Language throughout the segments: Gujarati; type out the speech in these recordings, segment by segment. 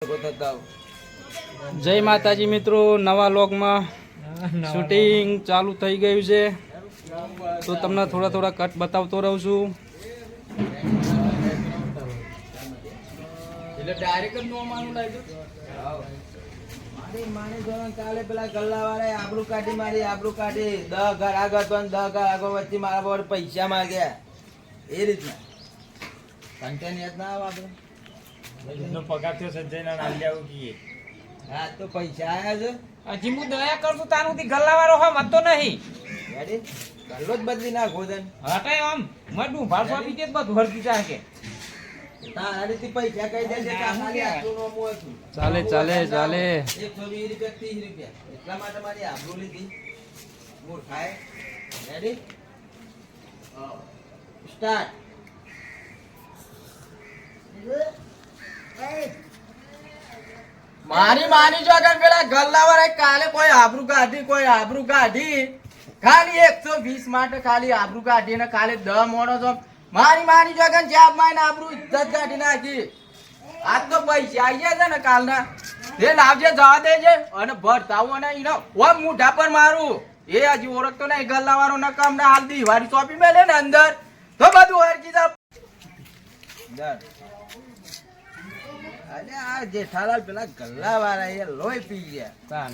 જય માતાજી મિત્રો, નવા વ્લોગમાં શૂટિંગ ચાલુ થઈ ગયું છે તો તમને થોડા કટ બતાવતો રહું છું. એટલે ડાયરેક્ટ જ નો માનું લાગ્યું. માને જોવાનું કાલે પેલા ગલ્લા વાળા આબરૂ કાઢી મારી આબરૂ કાઢી 10 ઘર આગળ તો 10 ઘર આગળ વચ્ચે મારા પર પૈસા માંગ્યા એ રીતના કંટેન યાદ ના આવે આપણે નો પગાર થયો સંજયના નામ લેવું કીએ. હા તો પૈસા આયા છે હજી હું દયા કરશું તારુંથી ગલ્લાવાળો હો મત તો નહીં રેડી ગલ્લો જ બદલી નાખો તને હટે આમ મડું ભાષા આપી દે બધું હરકી ચાકે તારાથી પૈસા કઈ દે છે કામાલી આટલું નો મો હતું ચાલે 120 રૂપિયા 30 રૂપિયા એટલા માટે મારી આબરૂ લીધી મૂળ ખાય રેડી સ્ટાર્ટ. મારી માની જો આગળ પેલા ગલ્લાવાળા કાલે કોઈ આબરૂ કાઢી ખાલી 120 માટે ખાલી આબરૂ કાઢી ને ખાલી 10 મોણો તો મારી માની જો આગળ જાબ માઈને આબરૂ ઇજ્જત કાઢી નાખી. આજ તો પૈસા આવી જાય છે ને કાલના તે લાવજે જવા દેજે અને ભરતાવું અને ઈનો ઓમ મુઢા પર મારું એ હજી ઓળખતો નહીં ગલ્લાવાળો નકામ ના હાલ દીવારી ચોપી મેલે ને અંદર તો બધું હરકી જા. અરે આ જેઠાલાલ પેલા ગલ્લાવાળા એ લોહી પી ગયા.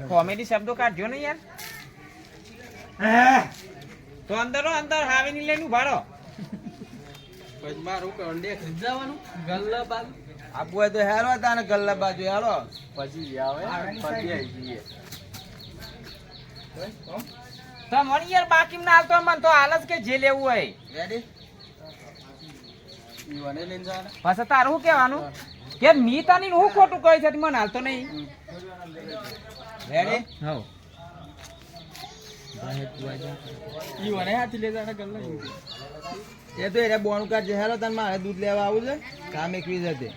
કોમેડી શબ્દો કાઢ્યો ને યાર. તો અંદર હાવીની લઈને ઉભારો. પછી મારું કંડે ખરીદવાનું ગલ્લા બાજુ આપવું હોય તો હેરો હતા ને ગલ્લા બાજુ હેરો પછી આવે પછી આવી જઈએ. તો મળી યાર બાકી ના હાલતો મન તો હાલત કે જે લેવું હોય રેડી ઈવાને લઈને જવાના પાછા તારું શું કહેવાનું કે મી તાની હું ખોટું કહી છે મને હાલતો નહીં. રેડી હવ ઈવાને હાથી લઈ જવાના ગલ્લા એ તો એને બોનું કાર્ડ જે હેરો તને મારે દૂધ લેવા આવું છે કામ એક વીજ હતી.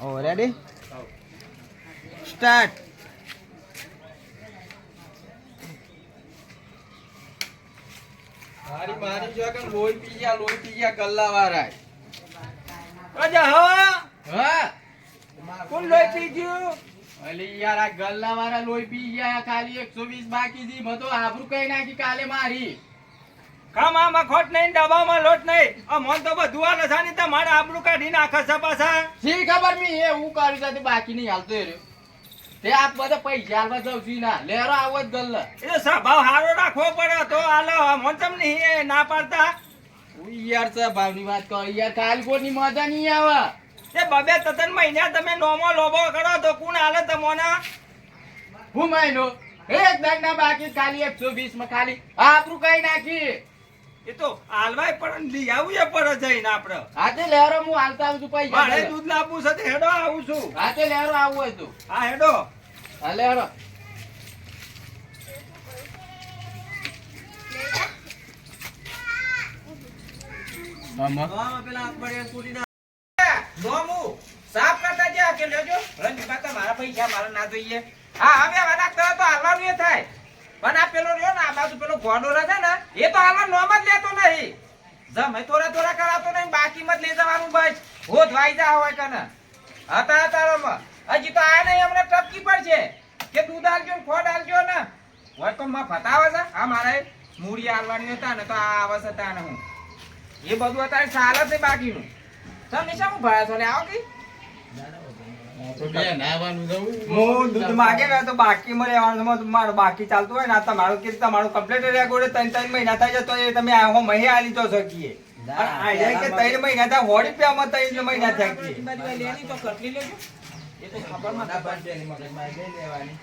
ઓ રેડી સ્ટાર્ટ. મારી જો કે લોહી પી ગયા ગલ્લા વાળા. અજા હા કોણ લોહી પી ગયું? અલી યાર આ ગલ્લા વાળા લોહી પી ગયા ખાલી 120 બાકી છે મતો આબરૂ કઈ નાખી કાલે મારી. કામામાં ખોટ નહીં ડબામાં લોટ નહીં આ મન તો બધું આ લસાની તમારે આબરૂ કાઢી નાખે છે પાછા. શી ખબર મી એ હું કર્યું સાથે બાકી નહીં હાલતો એ તે આપ બધા પૈસા હાલવા જાવ છું ના લેરો આવો જ ગલ્લ એ સ્વભાવ હારો રાખવો પડે તો હાલો મન તમ નહીં ના પાડતા. યાર ભાવની વાત કરો યાર કાલ કોની મજા નહીં આવે. એ બબે તતન મહિના તમે નોમો લોબો કરો તો કોણ હાલે તમને? હું મહિનો એક દાગ ના બાકી ખાલી 120 માં ખાલી આપણું કઈ નાખી. એ તો હાલવાય પણ લઈ આવું એ પડે જઈને આપડે. આજે લેરો હું હાલતા આવું છું પૈસા મારે દૂધ લાવવું છે તે હેડો આવું છું. આજે લેરો આવું હોય તું હા હેડો હા લેરો નોમુ સાફ કરતા જ્યાં કે લેજો રંજ કાકા મારા પૈસા મારા ના જોઈએ. હા હવે વાડા કરો તો હાલવાનું એ થાય પણ આ પેલો રહ્યો ને આ બાજુ પેલો ગોંડો રહે છે ને એ તો હાલવા નોમ જ લેતો નહીં. જમે થોડા કરાતો નહીં બાકી મત લઈ જવાનું બસ હોત વાઈ જા હોય કને હતા તારોમાં હજી તો આ નહીં હમણાં ટપકી પડશે કે દૂધ આલજો ને ખોટ આલજો ને હોય તો માં ફતાવે છે. આ મારે મૂડી આલવાની હતા ને તો આ આવસ હતા ને હું એ બધું અત્યારે સાલ જ બાકીનું તમે શું ભરા છો લે આવો કે હું દૂધ માગે તો બાકી માં લેવાનું મારું બાકી ચાલતું હોય ને તમારું કે તમારું કમ્પ્લીટ રેકોર્ડ 3 મહિના થાય તો એ તમે આવો મહી આલી તો શકીએ કે 3 મહિના થાય હોડી રૂપિયામાં 3 મહિના થાય લેની તો કટલી લેજો એ તો ખબર માં ના પડે મગજમાં લઈ લેવાની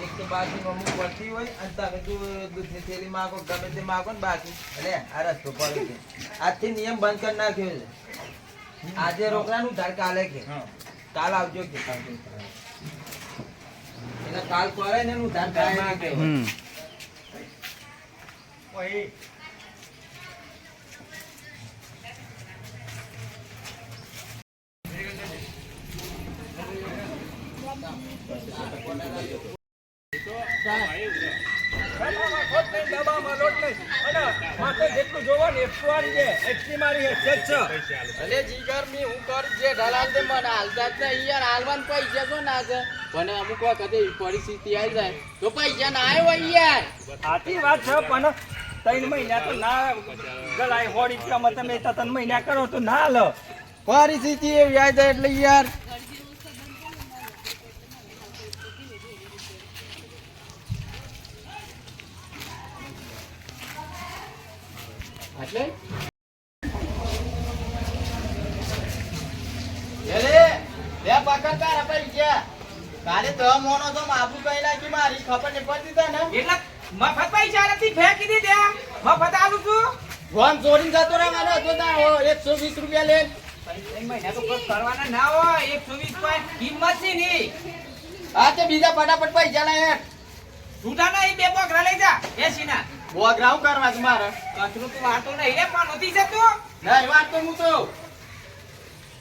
એક તો બાકી અમુક પડતી હોય અને તમે જો દૂધની થેલી માંગો ગમે તે માંગો ને બાકી એટલે આ રસ્તો પડે છે. આજથી નિયમ બંધ કરી નાખ્યો છે. આજે રોકડાનું ધાર કાલે કે કાલ આવજો કે એટલે કાલ કરે ને એનું ધાર કાલે નાખ્યો. ઓય ડબ્બામાં લોટ નહીં અને તો જેટલું જોવો ને એટલું આવી જાય એટલી મારી હેસિયત છે અલે જીગર મી હું કર જે ઢલાલ દે મને હાલતા જ નહીં યાર હાલવાન પૈસા તો ના છે પણ અમુક વખતે એવી પરિસ્થિતિ આવી જાય તો પૈસા ના આવ્યો હોય યાર સાચી વાત છે પણ 3 મહિના તો ના ગલાય હોડી રૂપિયામાં તમે 3 મહિના કરો તો ના લો પરિસ્થિતિ એવી આવી જાય એટલે યાર એટલે લે પકડ તારા પૈસા કાલે તો મોનો તો માફું કઈ નાખી મારી ખબર ને પડતી તા ને એટલે મફત પૈસા નથી ફેંકી દીધા મફત આલું છું ફોન ચોરીને જતો રહેવાનો હતો તા 120 રૂપિયા લે 3 મહિના તો કોઈ કરવાના ના હોય 120 કોઈ કિંમત છે ની હા તે બીજા ફટાફટ પૈસા લે છૂટા નહીં બે બોકરા લઈ જા એસીના બોગરાવ કરવા છે મારે કચરું તું વાતો નહીં રે પણ નથી છે તું નહીં વાત તો હું તો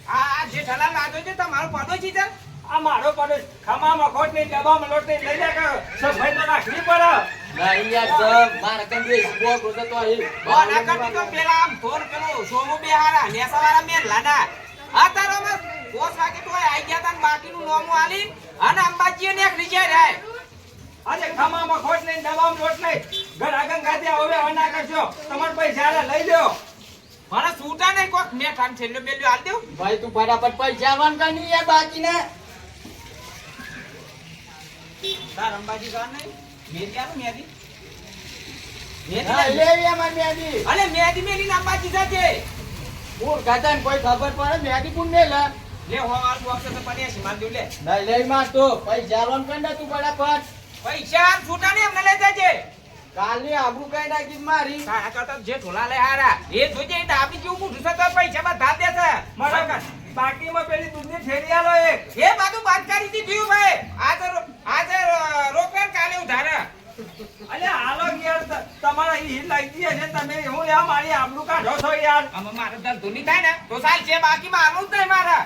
આ જે ઠલા લાદો છે તમારો પડો છે ચાલ આ મારો પડે ખમામાં ખોટ નહીં ડબ્બામાં લોટ નહીં લઈ જા સબ ભાઈ તો રાખવી પડે નહીં યાર સર મારે કેમ કે બોગરો તો અહીં બોના કરતી તો પેલા આમ ફોન પેલો સોમો બે હારા નેસાવાળા મેં લાના આ તારોમાં 5 વાગે તો આઈ ગયા તા બાકીનું નોમું આલી અને અંબાજીએ ને નીચે રહે અરે ખમામાં ખોટ નહીં ડબ્બામાં લોટ નહીં ઘર આગળ ગાતે હવે ના કરજો તમારા પૈસા લઈ લ્યો મને છૂટા નહીં કોક મેં ઠાન છેલ્લો બેલ્યો આલ દેવ ભાઈ તું ફટાફટ પૈસા આવવાનું કઈ નહીં યાર બાકી ને તાર અંબાજી ગાન નહીં મેદી આનું મેદી હા, મેદી લેવી અમારી મેદી અલે મેદી મેલી ને અંબાજી જાજે હું કહેતા ને કોઈ ખબર પડે મેદી કોણ ને લે લે હો આ બોક્સ તો પડે છે માર દેવ લે નહીં લઈ માં તો પૈસા આવવાનું કઈ ના તું ફટાફટ પૈસા આમ છૂટા નહીં અમને લઈ જાજે કાલની આબરૂ કઈ નાખી મારી કાયા કરતા જે ઢોલા લે હારા એ જોજે એ ડાબી જેવું મોઢું છે તો પૈસા માં ધાર દેશે મારા બાકીમાં પેલી દૂધની થેલી આલો એક એ બધું બાદ કરી દીધું ભાઈ આજે રોકડ કાલે ઉધારે અલે હાલો યાર તમારા ઈ લાગી છે તમે હું યાર મારી આબરૂ કાઢો છો યાર આમાં મારે દલ ધૂની થાય ને તો સાલ છે બાકી મારવું જ નહીં મારે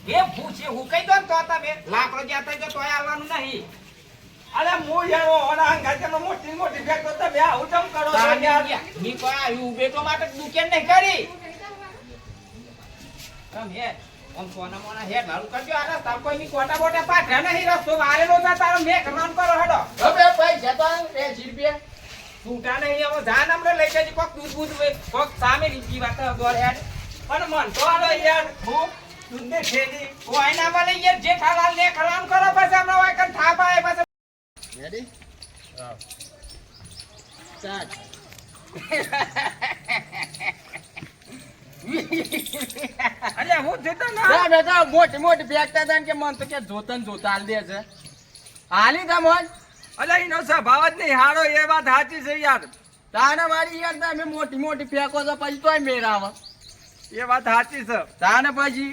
એ પૂછે હું કઈ દો ને તો તમે લાકડો જ્યાં થાય તો તોય આવવાનું નહીં અલે હું યાર ઓના અંગાતમાં મોટી મોટી ફેક્ટો તમે આવું જમ કરો છો યાર ની કોઈ આવ્યું બેટો માટે દુકેન નહીં કરી હે આમ સોના મોના હે લાલુ કરજો આ રસ્તા કોઈ ની કોટા બોટા પાઠા નહીં રસ્તો વારેલો તા તારો મેં કરવાનું કરો હેડો હવે પૈસા તો 80 રૂપિયા છૂટા નહીં હવે જાન અમને લઈ જજે કોક દૂધ બૂધ કોક સામે રીતી વાત દોર હેડ પણ મન તો આલો યાર હું દૂધની થેલી કોઈ ના મળે યાર જે ઠાલાલ ને કરવાનું કરો પછી અમને વાય કન થાપ આવે પછી રેડી હા સ્ટાર્ટ અરે હું જતો ના જા બેટા મોટી મોટી ફેંકતા હતા ને કે મન તો કે જોતન જોતા હાલ દે છે હાલી તા મોજ અલે ઈનો સ્વભાવ જ નહીં હારો એ વાત સાચી છે યાર તાને મારી યાર તમે મોટી મોટી ફેંકો છો પછી તોય મેર આવે એ વાત સાચી છે તાને પછી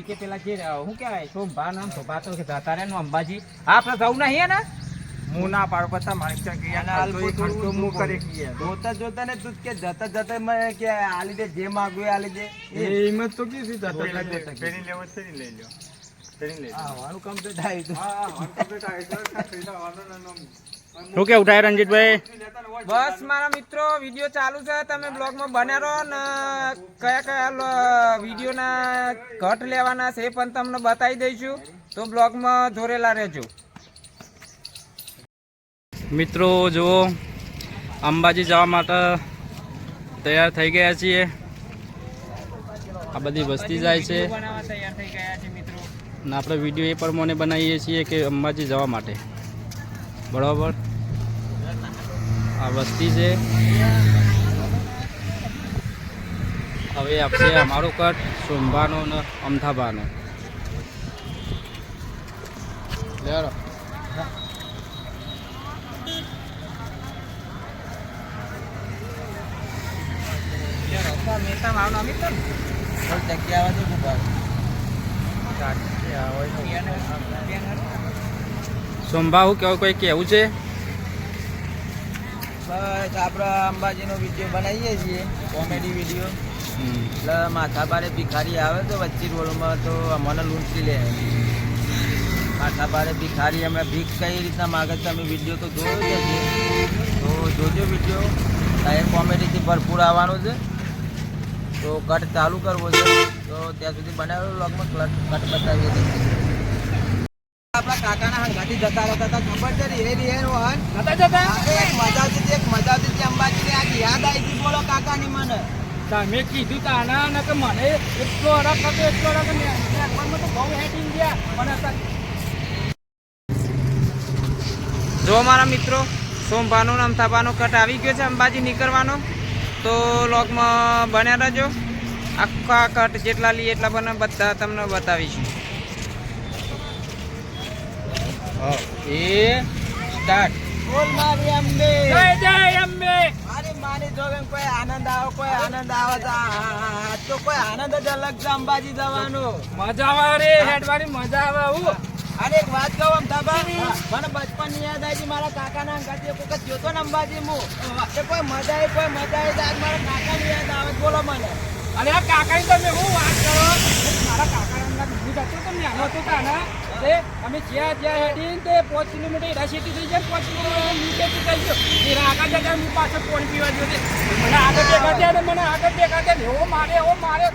કે પેલા જે શું કહેવાય શોભા નામ શોભા તો કે દાતારે નું અંબાજી આપણે જવું નહીં ને હું ના પાડો બધા મારી ચા જોતા જોતા ને તું કે જતા જતા મેં કે આલી દે જે માંગુ એ આલી દે એ હિંમત તો કીધી જતા પેરી લેવો છે ને લઈ લ્યો પેરી લઈ હા વાળું કમ્પ્લીટ આવી તો શું કેવું થાય રણજીતભાઈ બસ મારા મિત્રો વિડીયો ચાલુ છે તમે બ્લોગમાં બન્યા રહો ને કયા કયા વિડીયોના ઘટ લેવાના છે એ પણ તમને બતાવી દઈશું તો બ્લોગમાં જોડેલા રહેજો મિત્રો જુઓ અંબાજી જવા માટે તૈયાર થઈ ગયા છીએ આ બધી વસ્તી જાય છે બનાવવા તૈયાર થઈ ગયા છે મિત્રો અને આપણે વિડીયો એ પ્રમાણે બનાવીએ છીએ કે અંબાજી જવા માટે બરાબર આ વસ્તી છે હવે આપશે અમારો કટ સોમભાનો ને અમથાભાનો લેરો મહેતા મારું નામ મિત્ર જગ્યા આવે તો ભાઈ સોમભા હું કેવું કોઈ કેવું છે બસ આપણે અંબાજીનો વિડીયો બનાવીએ છીએ કોમેડી વિડીયો હમ. એટલે માથા બારે ભિખારી આવે તો વચ્ચે રોડમાં તો મને લૂંટી લે માથાભારે ભિખારી અમે ભીખ કઈ રીતના માગે છે તમે વિડીયો તો જોયો જ હશે. તો જોજો વિડીયો. એ કોમેડીથી ભરપૂર આવવાનું છે. તો કટ ચાલુ કરવો છે તો ત્યાં સુધી બનાવેલો વ્લોગમાં કટ બતાવીએ છીએ. આપણા કાકાના હંગાથી જતા રહેતા હતા ખબર છે રે રે રોહન નતા જતા એક મજા આવતી હતી અંબાજી આજ યાદ આવી ગઈ બોલો કાકાની મને. તમે કીધું તાના ને કે મને એટલો અરક હતો એટલો અરક તો બહુ હેટિંગ ગયા મને જો મારા મિત્રો સોમભાનો ને અમથાભાનો કટ આવી ગયો છે અંબાજી નીકળવાનો. તો લોગમાં બન્યા રહેજો. આખા કટ જેટલા લઈએ એટલા બને બધા તમને બતાવીશું. એ સ્ટાર્ટ બોલ મારી અંબે જય જય અંબે. મારી માની જોવે કોઈ આનંદ આવે તો આજ તો કોઈ આનંદ જ અલગ છે અંબાજી જવાનો. મજા આવે રે હેડવાની મજા આવે હું અરે એક વાત કહું અમથાભા મને બચપન ની યાદ આવી મારા કાકાના અંગાથી એક વખત જોતો ને અંબાજી હું એ કોઈ મજા આવી આજ મારા કાકાની યાદ આવે બોલો મને. અને આ કાકાની તમે હું વાત કરો મારા કાકાના બીજું જતો તો નાનો હતો તાના તે અમે જ્યાં હેડીને તે 5 કિલોમીટર એડા સીટી થઈ જાય 5 કિલોમીટર નીચેથી થઈ ગયો એ આગળ જતા હું પાછળ પાણી પીવા ગયો મને આગળ દેખા દે એવો મારે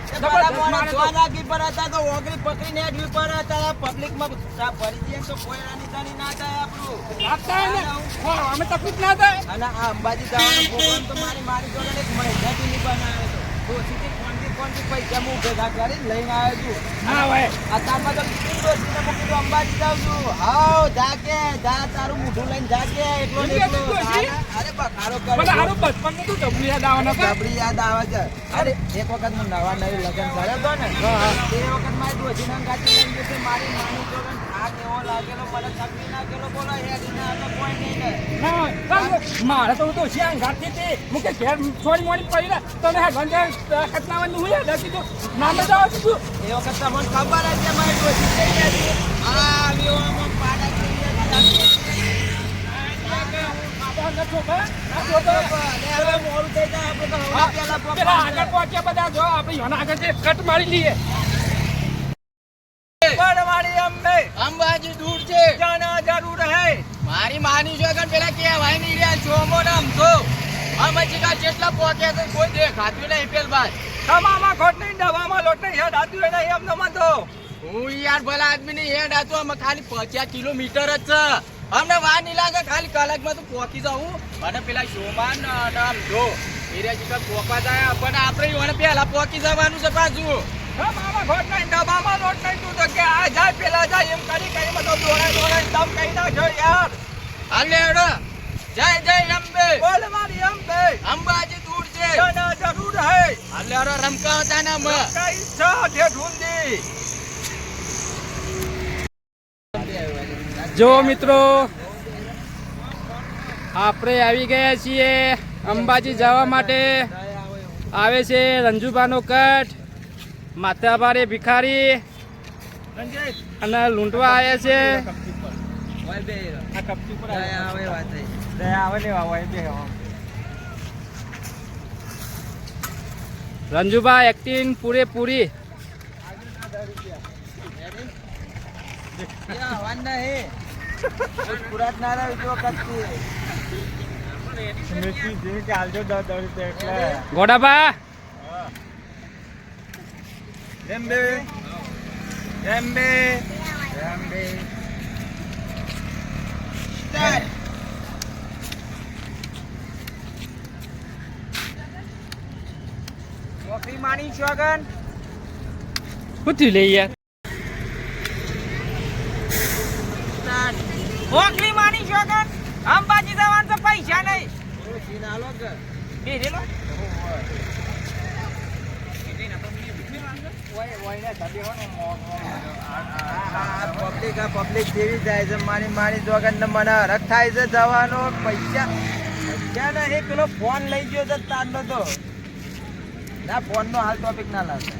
સ્વાદાગી પર હતા તો ઓગળી પકડીને હેડવી પર હતા પબ્લિકમાં ભરી દઈએ તો કોઈ રાની ના થાય આપણું આપતા ને અમે તકલીફ ના થાય અને આ અંબાજી જવાનો પ્રોગ્રામ તો મારી જોડે એક મહિનાથી નહીં બનાવ્યો હતો ઓછીથી કોણથી પૈસા હું ભેગા કરીને લઈને આવ્યો છું. ના ભાઈ અત્યારમાં તો દોસ્તીને મૂકી દો અંબાજી જાઉં છું. હાઉ જા તારું મોઢું લઈને જાકે એકલો ને એકલો. અરે બખારો મને કરે હારું બચપન તું ડબલી યાદ આવવાના હતા જબરી યાદ આવે છે. અરે એક વખત હું નવા નવી લગ્ન કર્યો હતો ને તે વખત મારી ડોશીના ગાંઠી લઈને ગઈ મારી માની જોડે થાક એવો લાગેલો મને થકી ના ગયેલો બોલો હેડી ના તો કોઈ નહીં ને. મારે તો હું તો શ્યાંગ ઘાટતી હતી મુકે ઘેર છોડી મોડી પડી ને તને ઘંટા કટલાવાનું હું યાદ કીધું નામે જાવ કીધું એ વખત તમને ખબર જ છે મારી ડોશી થઈ ગઈ આમાં પાડા થઈ ગયા હવે મોડું થઈ જાય આપણે તો હવે પેલા આગળ પહોંચ્યા બધા જો આપણે યોના આગળ જે કટ મારી લઈએ મારી અંબે અંબાજી દૂર છે જાના જરૂર હે મારી માની છે કે પેલા કહેવાય નહીં રહ્યા ચોમો ને અમથો અંબાજી કા જેટલા પહોંચ્યા છે કોઈ દેખાતું નહીં પેલ બાદ ખમામાં ખોટ નહીં દવામાં લોટ નહીં હેડ આતું નહીં એમ ન મતો હું યાર ભલા આદમી ની હેડ આતો અમે ખાલી 50 કિલોમીટર જ છે અમને વાર નહીં લાગે ખાલી કલાકમાં તો પહોંચી જાઉં અને પેલા શોમાન નામ જો એરિયા જીકા પોકા જાય પણ આપણે એને પહેલા પહોંચી જવાનું છે પાછું ખમામાં ખોટ નહીં દવામાં લોટ નહીં તું તો કે આ જાય પેલા જાય એમ કરી બધો દોડાય તમ કઈ ના છો યાર હાલે હેડો જય જય અંબે બોલ મારી અંબે અંબાજી દૂર છે જાના જરૂર હે હાલે હેડો રમકા હતા ને અમે કઈ ઈચ્છા ઠેઠ ઊંધી જો મિત્રો આપણે આવી ગયા છીએ અંબાજી જવા માટે આવે છે રંજુબાનો કટ માથાભારે ભિખારી અને લૂંટવા આવ્યા છે રંજુબા એક્ટિંગ પૂરેપૂરી ગોડાબા નોકરી માની શોગન શું થયું લે યાર નોકરી માની શોગન અંબાજી જવાનું તો પૈસા નહીં બેરેલો પબ્લિક જેવી જાય છે મારી જોગન ને મને હરખ થાય છે જવાનો પૈસા ને એ પેલો ફોન લઈ ગયો છે તારનો તો ના ફોન નો હાલ ટોપિક ના લાગે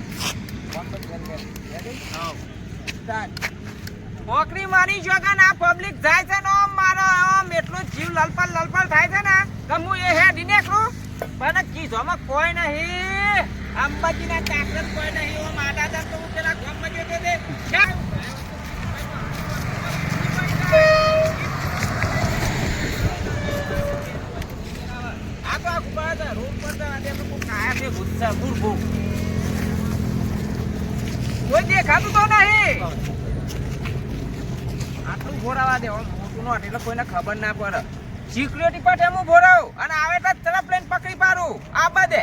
ફોન તો નોકરી માની શોગન આ પબ્લિક જાય છે ને આમ મારો આમ એટલું જીવ લલપલ થાય છે ને કે હું એ હેડી નીકળું પણ કીધોમાં કોઈ નહીં અંબાજીના ચાકર કોઈ નહીં હું માતા તો હું પેલા ગામમાં ગયો તે છે રોડ પર તો આજે અમે કોઈ કાયા છે ગુસ્સા મૂર્ખો કોઈ દેખાતું તો નહીં આટલું ભોરાવા દે મોટું નો એટલે કોઈને ખબર ના પડે સિક્યુરિટી પર હું ભોરાવ અને આવે તો તરફ લઈને પકડી પાડું આ બધે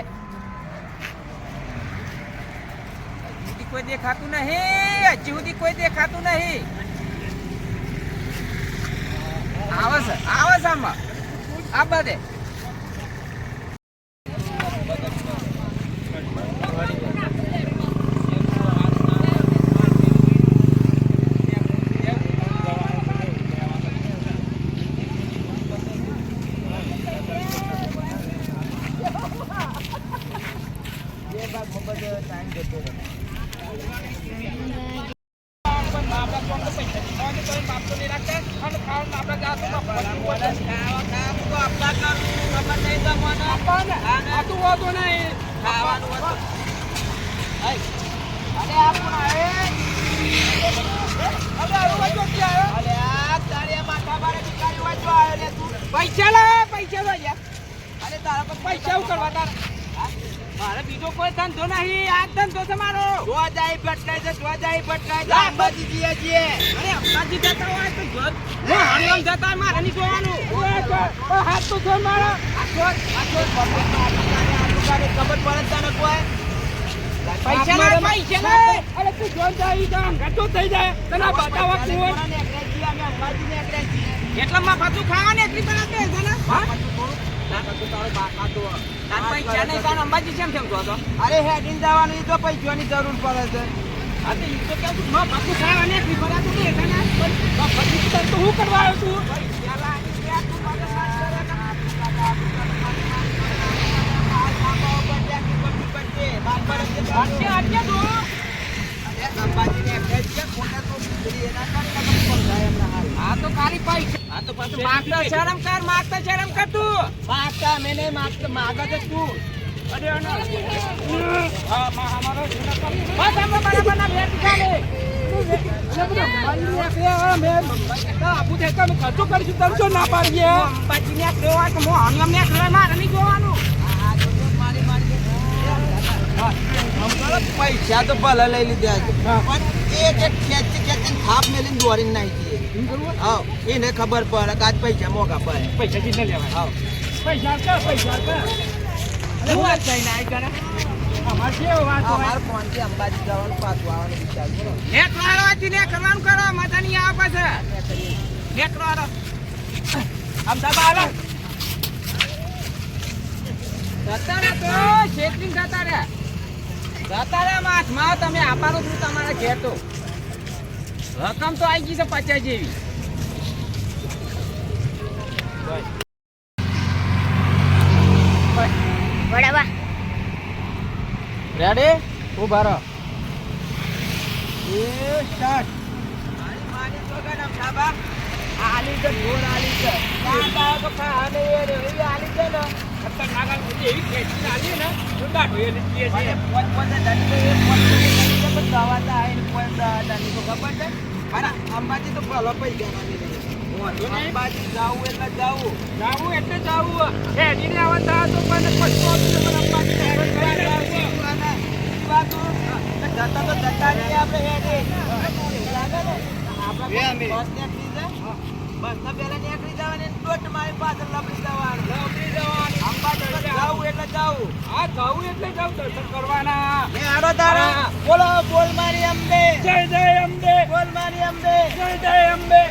કોઈ દેખાતું નહીં હજી સુધી કોઈ દેખાતું નહીં આવે છે આમાં આ બધે પૈસા લા પૈસા લો અરે તારા પર પૈસા શું કરવા તારા મારે બીજો કોઈ ધંધો નહીં આ ધંધો છે મારો જોજાઈ ભટકાય છે અંબાજી જઈએ છીએ અરે અંબાજી જતા હોય તો જો હાણિયામ જતા હોય મારે નહીં જોવાનું હાથ તો છોડ મારો આ છોડ ખબર પડે તને કોઈ પૈસા લા પૈસા લા અરે તું જોન જાય કામ ઘટો થઈ જાય તને બતાવા કોણ અમે અંબાજી ને એકરેજી એટલામાં પાછું ખાવાને એટલી બના દે છે ને હા પૈસા નહીં તાર અંબાજી કેમ કેમ તો અરે હેડીને જવાનું તો પૈસાની જરૂર પડે છે હા તો ઈ તો કેવું પાછું ખાવાને એટલી બના દે છે ને પછી તો હું કરવા આવ્યો છું પૈસા લાગી ગયા તું હા તો ખાલી પૈસા હા તો પાછું માગતા શરમ કર તું માગતા મેં નહીં માગતો માગત જ તું અરે હા અમારો બસ અમે બરાબર ના ભેટ ચાલે આપું દેખા અમે ખર્ચો કરીશું તરસો ના પાડીએ અંબાજી ને જોવા તો હું હમ ને મારે નહીં જોવાનું પૈસા તો ભલે લઈ લીધા છે પણ એક ખેંચી થાપ મેલીને દોડીને નાખી દઈએ હા એને ખબર પડે કે આજ પૈસા મોંઘા પડે પૈસા કેટલા લેવાય હા પૈસા હું જ જઈને આવી કરે અમારે કેવો વાત હોય અમારે ફોનથી અંબાજી જવાનું પાછું આવવાનું વિચાર કરો એક વાળવાથી ને કરવાનું કરો મજા નહીં આવે પછી એક વાળો અમદાવાદ આવે જતા રે તો શેતરીને જતા રે હાથમાં તમે આપવાનું છું તમારા ઘેર તો રકમ તો આવી ગઈ છે 50 જેવી બરાબર રેડી ઉભા રહો આલી છે ઢોર આલી છે તો ખાને એવી આલી છે ને એવી ખેંચી આલી ને તો દાઢો એ લીધી છે અંબાજી તો ભલો પૈસા અંબાજી જાવું એટલે જાવું જાવું એટલે જાવું હેડીને આવતા તો પણ પૈસો આપીને પણ અંબાજી જતા તો જતા રહીએ આપણે હેડે બસના પહેલા નીકળી જવાની દોટ મારી પાછળ લપડી જવાનું અંબાજી જાવું એટલે જાવું હા જાવું એટલે જાવ દર્શન કરવાના હેડો તારા બોલો બોલ મારી અંબે જય જય અંબે બોલ મારી અંબે જય જય અંબે